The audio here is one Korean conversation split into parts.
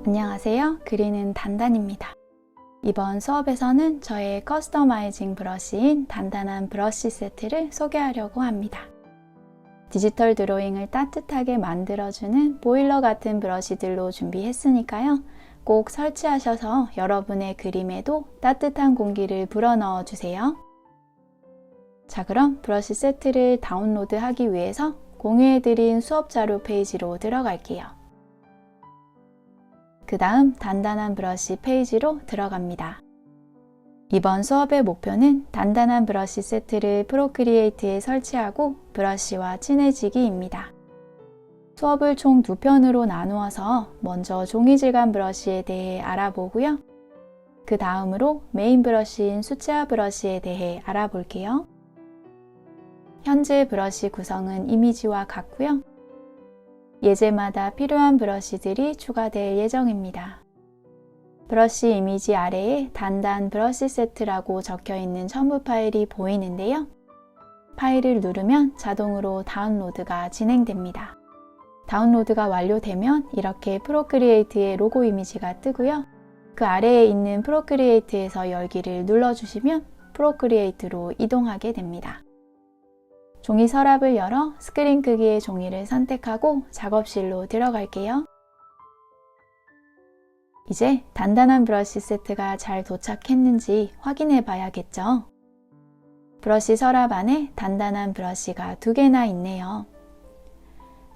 안녕하세요. 그리는 단단입니다. 이번 수업에서는 저의 커스터마이징 브러쉬인 단단한 브러쉬 세트를 소개하려고 합니다. 디지털 드로잉을 따뜻하게 만들어주는 보일러 같은 브러쉬들로 준비했으니까요. 꼭 설치하셔서 여러분의 그림에도 따뜻한 공기를 불어넣어 주세요. 자, 그럼 브러쉬 세트를 다운로드하기 위해서 공유해드린 수업 자료 페이지로 들어갈게요. 그 다음 단단한 브러쉬 페이지로 들어갑니다. 이번 수업의 목표는 단단한 브러쉬 세트를 프로크리에이트에 설치하고 브러쉬와 친해지기입니다. 수업을 총 2편으로 나누어서 먼저 종이 질감 브러쉬에 대해 알아보고요. 그 다음으로 메인 브러쉬인 수채화 브러쉬에 대해 알아볼게요. 현재 브러쉬 구성은 이미지와 같고요. 예제마다 필요한 브러쉬들이 추가될 예정입니다. 브러쉬 이미지 아래에 단단 브러쉬 세트라고 적혀 있는 첨부 파일이 보이는데요. 파일을 누르면 자동으로 다운로드가 진행됩니다. 다운로드가 완료되면 이렇게 프로크리에이트의 로고 이미지가 뜨고요. 그 아래에 있는 프로크리에이트에서 열기를 눌러주시면 프로크리에이트로 이동하게 됩니다. 종이 서랍을 열어 스크린 크기의 종이를 선택하고 작업실로 들어갈게요. 이제 단단한 브러쉬 세트가 잘 도착했는지 확인해 봐야겠죠? 브러쉬 서랍 안에 단단한 브러쉬가 2개나 있네요.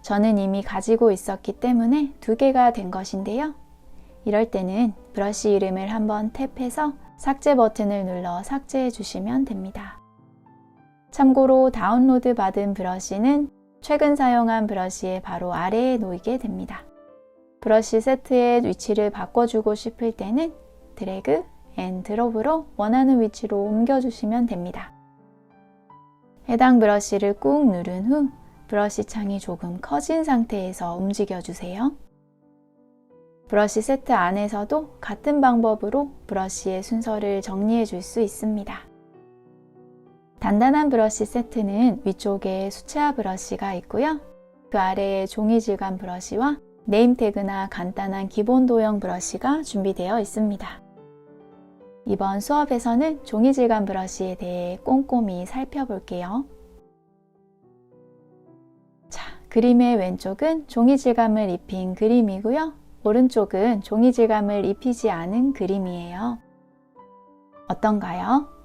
저는 이미 가지고 있었기 때문에 2개가 된 것인데요. 이럴 때는 브러쉬 이름을 한번 탭해서 삭제 버튼을 눌러 삭제해 주시면 됩니다. 참고로 다운로드 받은 브러쉬는 최근 사용한 브러쉬의 바로 아래에 놓이게 됩니다. 브러쉬 세트의 위치를 바꿔주고 싶을 때는 드래그 앤 드롭으로 원하는 위치로 옮겨주시면 됩니다. 해당 브러쉬를 꾹 누른 후 브러쉬 창이 조금 커진 상태에서 움직여주세요. 브러쉬 세트 안에서도 같은 방법으로 브러쉬의 순서를 정리해 줄 수 있습니다. 단단한 브러쉬 세트는 위쪽에 수채화 브러쉬가 있고요. 그 아래에 종이 질감 브러쉬와 네임 태그나 간단한 기본 도형 브러쉬가 준비되어 있습니다. 이번 수업에서는 종이 질감 브러쉬에 대해 꼼꼼히 살펴볼게요. 자, 그림의 왼쪽은 종이 질감을 입힌 그림이고요. 오른쪽은 종이 질감을 입히지 않은 그림이에요. 어떤가요?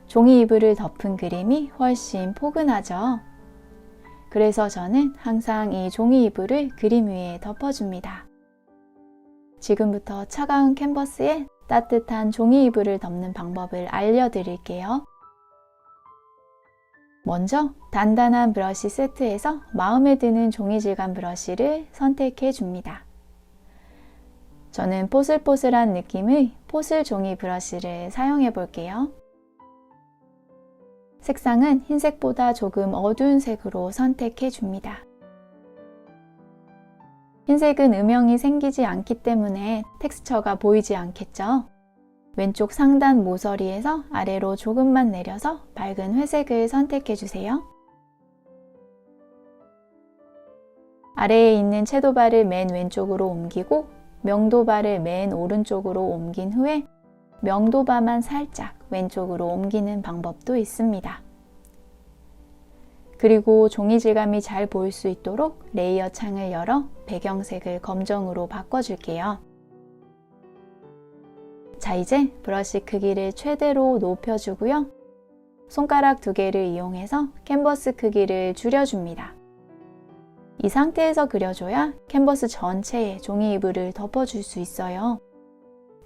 종이 이불을 덮은 그림이 훨씬 포근하죠. 그래서 저는 항상 이 종이 이불을 그림 위에 덮어줍니다. 지금부터 차가운 캔버스에 따뜻한 종이 이불을 덮는 방법을 알려드릴게요. 먼저 단단한 브러쉬 세트에서 마음에 드는 종이 질감 브러쉬를 선택해 줍니다. 저는 뽀슬뽀슬한 느낌의 포슬 종이 브러쉬를 사용해 볼게요. 색상은 흰색보다 조금 어두운 색으로 선택해 줍니다. 흰색은 음영이 생기지 않기 때문에 텍스처가 보이지 않겠죠? 왼쪽 상단 모서리에서 아래로 조금만 내려서 밝은 회색을 선택해 주세요. 아래에 있는 채도바를 맨 왼쪽으로 옮기고 명도바를 맨 오른쪽으로 옮긴 후에 명도바만 살짝 왼쪽으로 옮기는 방법도 있습니다. 그리고 종이 질감이 잘 보일 수 있도록 레이어 창을 열어 배경색을 검정으로 바꿔줄게요. 자, 이제 브러쉬 크기를 최대로 높여주고요. 손가락 2개를 이용해서 캔버스 크기를 줄여줍니다. 이 상태에서 그려줘야 캔버스 전체에 종이 이불을 덮어줄 수 있어요.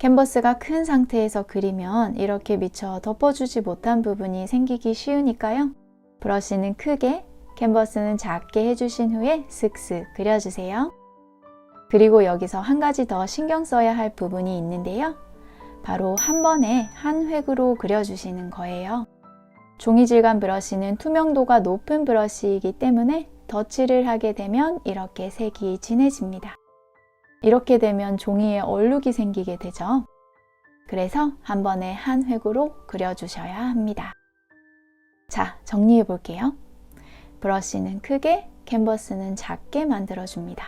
캔버스가 큰 상태에서 그리면 이렇게 미처 덮어주지 못한 부분이 생기기 쉬우니까요. 브러쉬는 크게, 캔버스는 작게 해주신 후에 슥슥 그려주세요. 그리고 여기서 한 가지 더 신경 써야 할 부분이 있는데요. 바로 한 번에 한 획으로 그려주시는 거예요. 종이 질감 브러쉬는 투명도가 높은 브러쉬이기 때문에 덧칠을 하게 되면 이렇게 색이 진해집니다. 이렇게 되면 종이에 얼룩이 생기게 되죠. 그래서 한 번에 한 획으로 그려주셔야 합니다. 자, 정리해 볼게요. 브러쉬는 크게, 캔버스는 작게 만들어줍니다.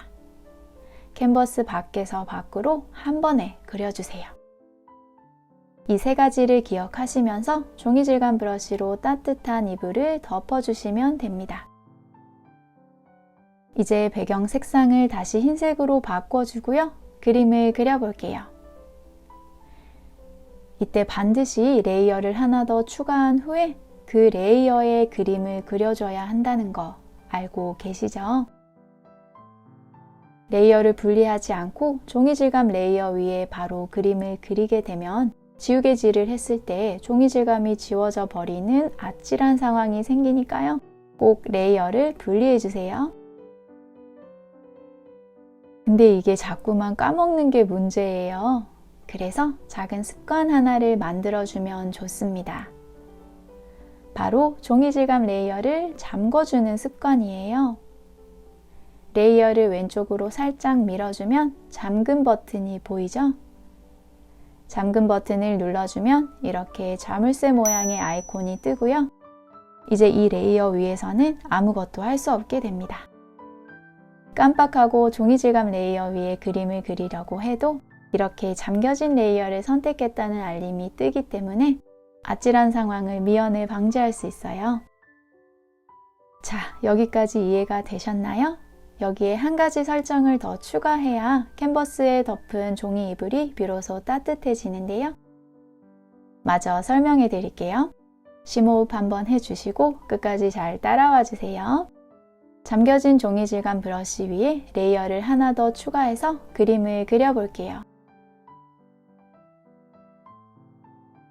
캔버스 밖에서 밖으로 한 번에 그려주세요. 이 세 가지를 기억하시면서 종이 질감 브러쉬로 따뜻한 이불을 덮어주시면 됩니다. 이제 배경 색상을 다시 흰색으로 바꿔주고요. 그림을 그려볼게요. 이때 반드시 레이어를 하나 더 추가한 후에 그 레이어에 그림을 그려줘야 한다는 거 알고 계시죠? 레이어를 분리하지 않고 종이 질감 레이어 위에 바로 그림을 그리게 되면 지우개질을 했을 때 종이 질감이 지워져 버리는 아찔한 상황이 생기니까요. 꼭 레이어를 분리해 주세요. 근데 이게 자꾸만 까먹는 게 문제예요. 그래서 작은 습관 하나를 만들어주면 좋습니다. 바로 종이 질감 레이어를 잠궈주는 습관이에요. 레이어를 왼쪽으로 살짝 밀어주면 잠금 버튼이 보이죠? 잠금 버튼을 눌러주면 이렇게 자물쇠 모양의 아이콘이 뜨고요. 이제 이 레이어 위에서는 아무것도 할 수 없게 됩니다. 깜빡하고 종이 질감 레이어 위에 그림을 그리려고 해도 이렇게 잠겨진 레이어를 선택했다는 알림이 뜨기 때문에 아찔한 상황을 미연에 방지할 수 있어요. 자, 여기까지 이해가 되셨나요? 여기에 한 가지 설정을 더 추가해야 캔버스에 덮은 종이 이불이 비로소 따뜻해지는데요. 마저 설명해 드릴게요. 심호흡 한번 해주시고 끝까지 잘 따라와 주세요. 잠겨진 종이 질감 브러쉬 위에 레이어를 하나 더 추가해서 그림을 그려볼게요.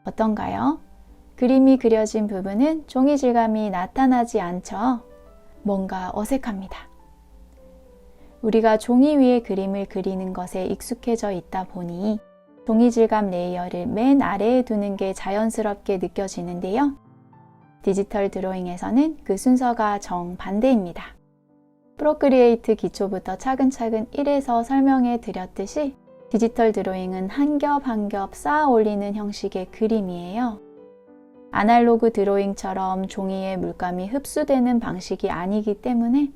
어떤가요? 그림이 그려진 부분은 종이 질감이 나타나지 않죠? 뭔가 어색합니다. 우리가 종이 위에 그림을 그리는 것에 익숙해져 있다 보니 종이 질감 레이어를 맨 아래에 두는 게 자연스럽게 느껴지는데요. 디지털 드로잉에서는 그 순서가 정반대입니다. 프로크리에이트 기초부터 차근차근 1에서 설명해 드렸듯이 디지털 드로잉은 한 겹 한 겹 쌓아 올리는 형식의 그림이에요. 아날로그 드로잉처럼 종이에 물감이 흡수되는 방식이 아니기 때문에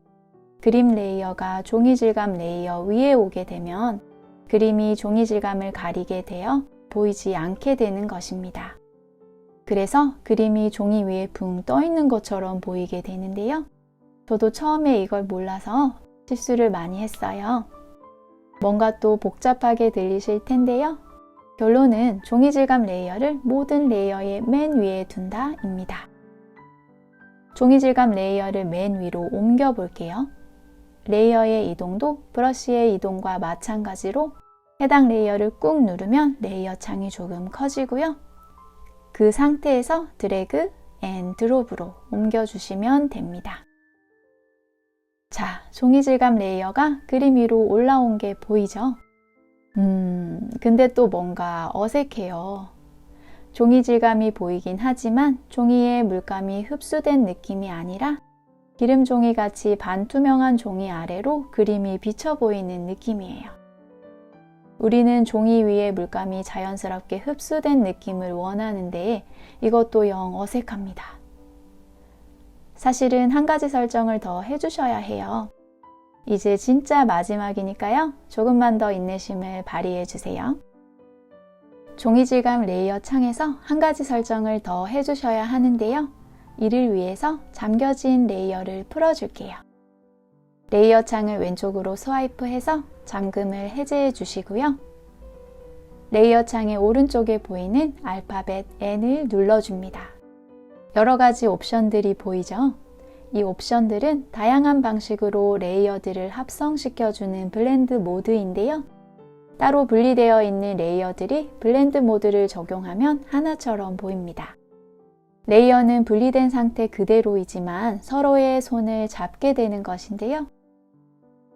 그림 레이어가 종이 질감 레이어 위에 오게 되면 그림이 종이 질감을 가리게 되어 보이지 않게 되는 것입니다. 그래서 그림이 종이 위에 붕 떠 있는 것처럼 보이게 되는데요. 저도 처음에 이걸 몰라서 실수를 많이 했어요. 뭔가 또 복잡하게 들리실 텐데요. 결론은 종이 질감 레이어를 모든 레이어의 맨 위에 둔다입니다. 종이 질감 레이어를 맨 위로 옮겨 볼게요. 레이어의 이동도 브러쉬의 이동과 마찬가지로 해당 레이어를 꾹 누르면 레이어 창이 조금 커지고요. 그 상태에서 드래그 앤 드롭으로 옮겨주시면 됩니다. 자, 종이 질감 레이어가 그림 위로 올라온 게 보이죠? 근데 또 뭔가 어색해요. 종이 질감이 보이긴 하지만 종이에 물감이 흡수된 느낌이 아니라 기름 종이 같이 반투명한 종이 아래로 그림이 비쳐 보이는 느낌이에요. 우리는 종이 위에 물감이 자연스럽게 흡수된 느낌을 원하는데 이것도 영 어색합니다. 사실은 한 가지 설정을 더 해주셔야 해요. 이제 진짜 마지막이니까요. 조금만 더 인내심을 발휘해 주세요. 종이 질감 레이어 창에서 한 가지 설정을 더 해주셔야 하는데요. 이를 위해서 잠겨진 레이어를 풀어줄게요. 레이어 창을 왼쪽으로 스와이프해서 잠금을 해제해 주시고요. 레이어 창의 오른쪽에 보이는 알파벳 N을 눌러줍니다. 여러 가지 옵션들이 보이죠? 이 옵션들은 다양한 방식으로 레이어들을 합성시켜주는 블렌드 모드인데요. 따로 분리되어 있는 레이어들이 블렌드 모드를 적용하면 하나처럼 보입니다. 레이어는 분리된 상태 그대로이지만 서로의 손을 잡게 되는 것인데요.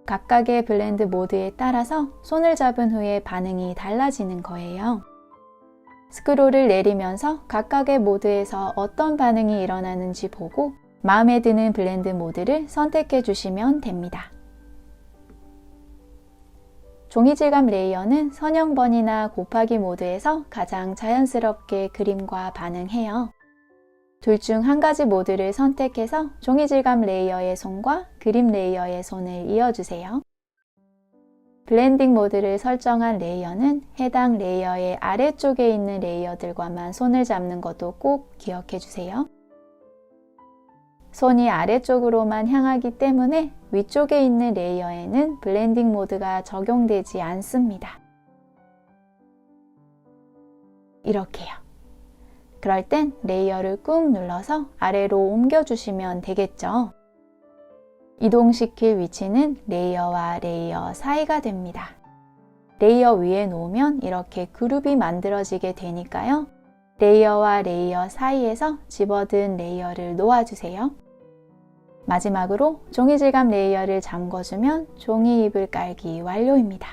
각각의 블렌드 모드에 따라서 손을 잡은 후에 반응이 달라지는 거예요. 스크롤을 내리면서 각각의 모드에서 어떤 반응이 일어나는지 보고 마음에 드는 블렌드 모드를 선택해 주시면 됩니다. 종이 질감 레이어는 선형번이나 곱하기 모드에서 가장 자연스럽게 그림과 반응해요. 둘 중 한 가지 모드를 선택해서 종이 질감 레이어의 손과 그림 레이어의 손을 이어주세요. 블렌딩 모드를 설정한 레이어는 해당 레이어의 아래쪽에 있는 레이어들과만 손을 잡는 것도 꼭 기억해 주세요. 손이 아래쪽으로만 향하기 때문에 위쪽에 있는 레이어에는 블렌딩 모드가 적용되지 않습니다. 이렇게요. 그럴 땐 레이어를 꾹 눌러서 아래로 옮겨주시면 되겠죠. 이동시킬 위치는 레이어와 레이어 사이가 됩니다. 레이어 위에 놓으면 이렇게 그룹이 만들어지게 되니까요. 레이어와 레이어 사이에서 집어든 레이어를 놓아주세요. 마지막으로 종이 질감 레이어를 잠궈주면 종이 이불 깔기 완료입니다.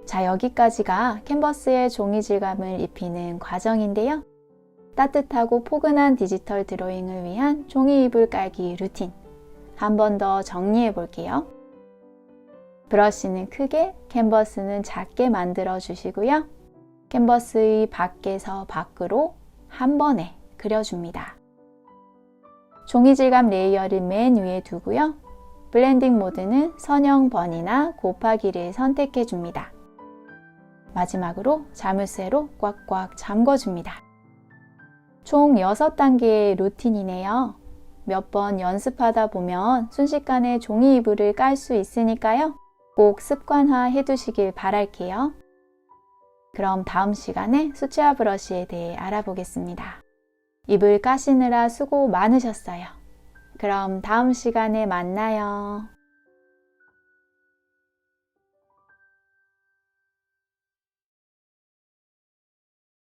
자, 여기까지가 캔버스에 종이 질감을 입히는 과정인데요. 따뜻하고 포근한 디지털 드로잉을 위한 종이 이불 깔기 루틴 한 번 더 정리해 볼게요. 브러쉬는 크게, 캔버스는 작게 만들어 주시고요. 캔버스의 밖에서 밖으로 한 번에 그려줍니다. 종이 질감 레이어를 맨 위에 두고요. 블렌딩 모드는 선형 번이나 곱하기를 선택해 줍니다. 마지막으로 자물쇠로 꽉꽉 잠궈줍니다. 총 6단계의 루틴이네요. 몇 번 연습하다 보면 순식간에 종이 이불을 깔 수 있으니까요. 꼭 습관화 해두시길 바랄게요. 그럼 다음 시간에 수채화 브러쉬에 대해 알아보겠습니다. 이불 까시느라 수고 많으셨어요. 그럼 다음 시간에 만나요.